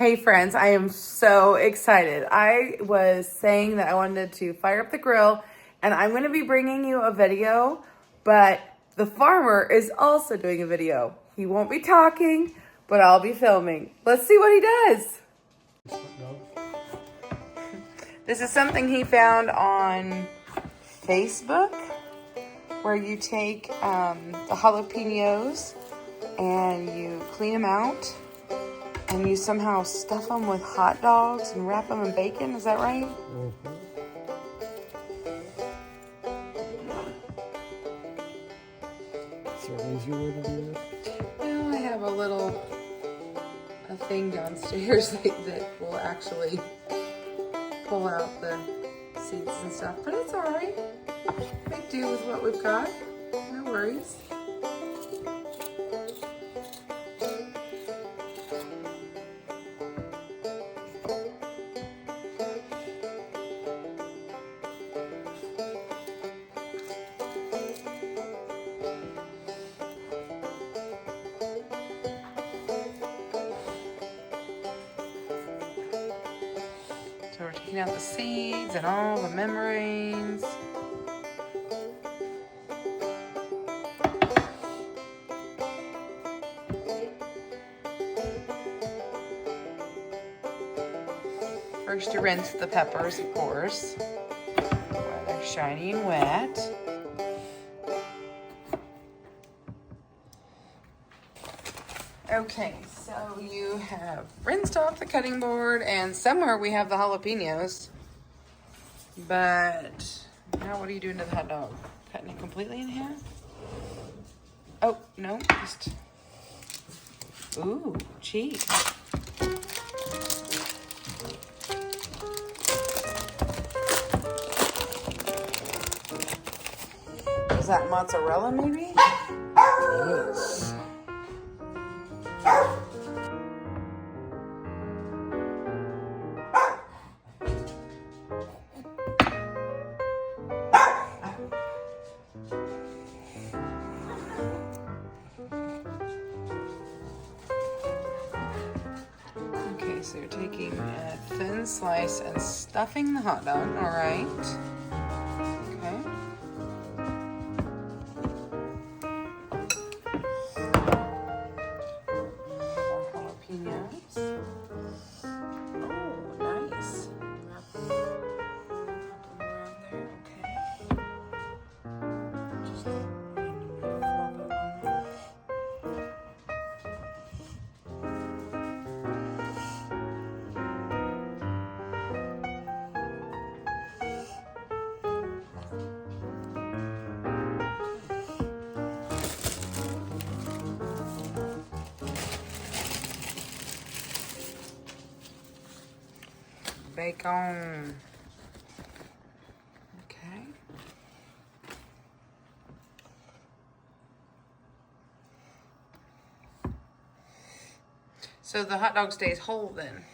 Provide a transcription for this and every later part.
Hey friends, I am so excited. I was saying that I wanted to fire up the grill and I'm going to be bringing you a video, but the farmer is also doing a video. He won't be talking, but I'll be filming. Let's see what he does. This is something he found on Facebook where you take the jalapenos and you clean them out. And you somehow stuff them with hot dogs and wrap them in bacon, is that right? Mm-hmm. Is there an easier way to do this? Well, I have a thing downstairs that will actually pull out the seeds and stuff. But it's all right. Make do with what we've got. No worries. So we're taking out the seeds and all the membranes. First you rinse the peppers, of course, while they're shiny and wet. Okay, so you have rinsed off the cutting board, and somewhere we have the jalapenos. But now what are you doing to the hot dog? Cutting it completely in half? Oh, no, just... Ooh, cheese. Is that mozzarella, maybe? Yes. Okay, so you're taking a thin slice and stuffing the hot dog, all right. Okay. More jalapenos. Oh, nice. Wrap them around there, okay. Just flop it on there. Bacon. Okay. So the hot dog stays whole then.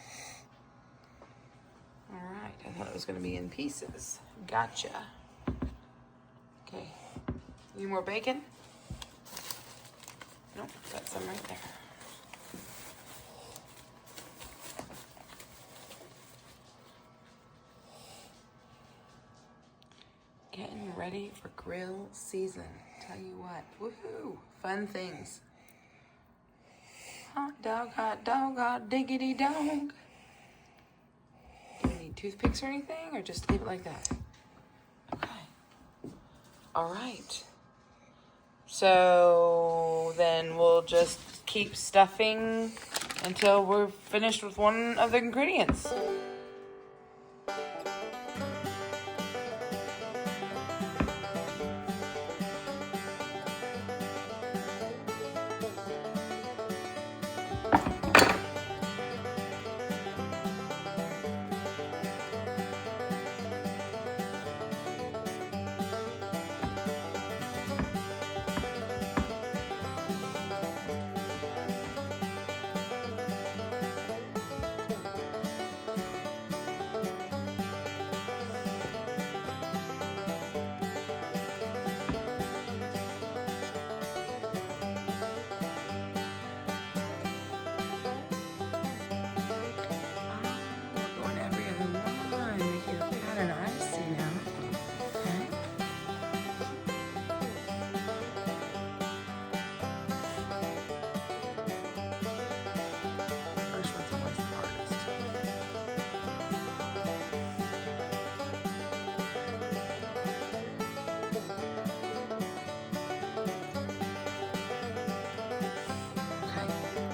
All right, I thought it was going to be in pieces. Gotcha. Okay. Need more bacon? Nope, got some right there. Getting ready for grill season. Tell you what, woohoo, fun things. Hot dog, diggity dog. Do we need toothpicks or anything, or just leave it like that? Okay. All right. So then we'll just keep stuffing until we're finished with one of the ingredients.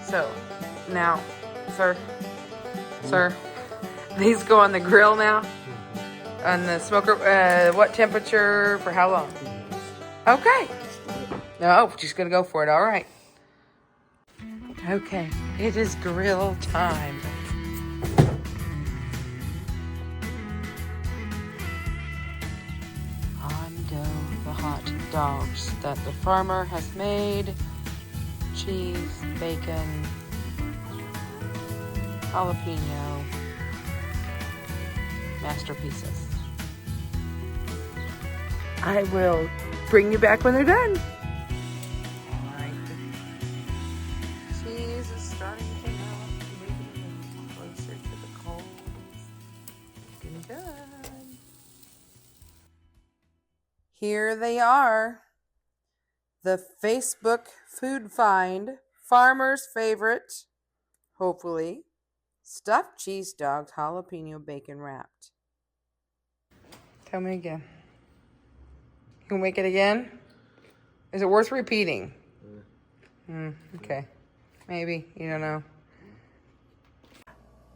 So, now, sir, these go on the grill now? On the smoker, what temperature, for how long? Okay. No, she's gonna go for it, all right. Okay, it is grill time. On go the hot dogs that the farmer has made. Cheese, bacon, jalapeno, masterpieces. I will bring you back when they're done. Alright. Cheese is starting to melt, moving closer to the coals. Looking good. Here they are. The Facebook food find, farmer's favorite, hopefully, stuffed cheese dogs, jalapeno bacon wrapped. Tell me again. You can make it again? Is it worth repeating? Okay. Maybe. You don't know.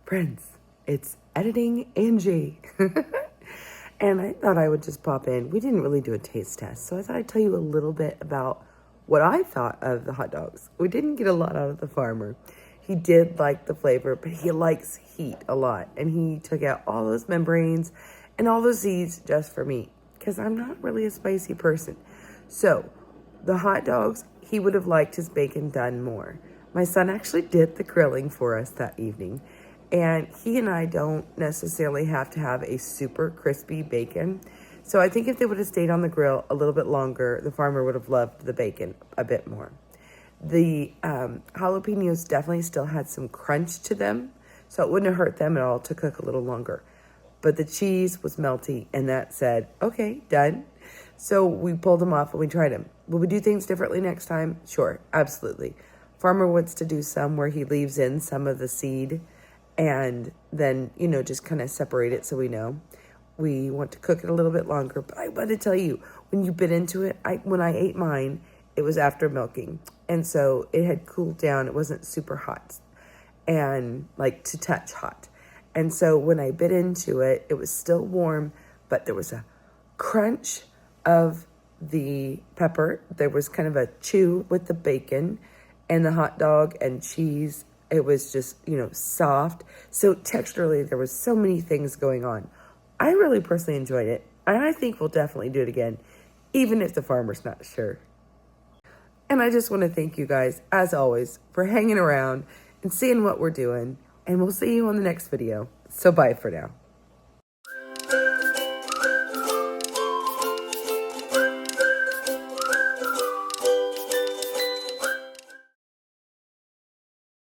Friends, it's editing Angie. And I thought I would just pop in. We didn't really do a taste test, so I thought I'd tell you a little bit about what I thought of the hot dogs. We didn't get a lot out of the farmer. He did like the flavor, but he likes heat a lot. And he took out all those membranes and all those seeds just for me, because I'm not really a spicy person. So the hot dogs, he would have liked his bacon done more. My son actually did the grilling for us that evening. And he and I don't necessarily have to have a super crispy bacon. So I think if they would have stayed on the grill a little bit longer, the farmer would have loved the bacon a bit more. The jalapenos definitely still had some crunch to them, so it wouldn't have hurt them at all to cook a little longer. But the cheese was melty, and that said, okay, done. So we pulled them off and we tried them. Will we do things differently next time? Sure, absolutely. Farmer wants to do some where he leaves in some of the seed and then, you know, just kind of separate it so we know. We want to cook it a little bit longer. But I want to tell you, when you bit into it, when I ate mine, it was after milking. And so it had cooled down. It wasn't super hot and like to touch hot. And so when I bit into it, it was still warm, but there was a crunch of the pepper. There was kind of a chew with the bacon and the hot dog and cheese. It was just, you know, soft. So texturally, there was so many things going on. I really personally enjoyed it. And I think we'll definitely do it again, even if the farmer's not sure. And I just want to thank you guys, as always, for hanging around and seeing what we're doing. And we'll see you on the next video. So bye for now.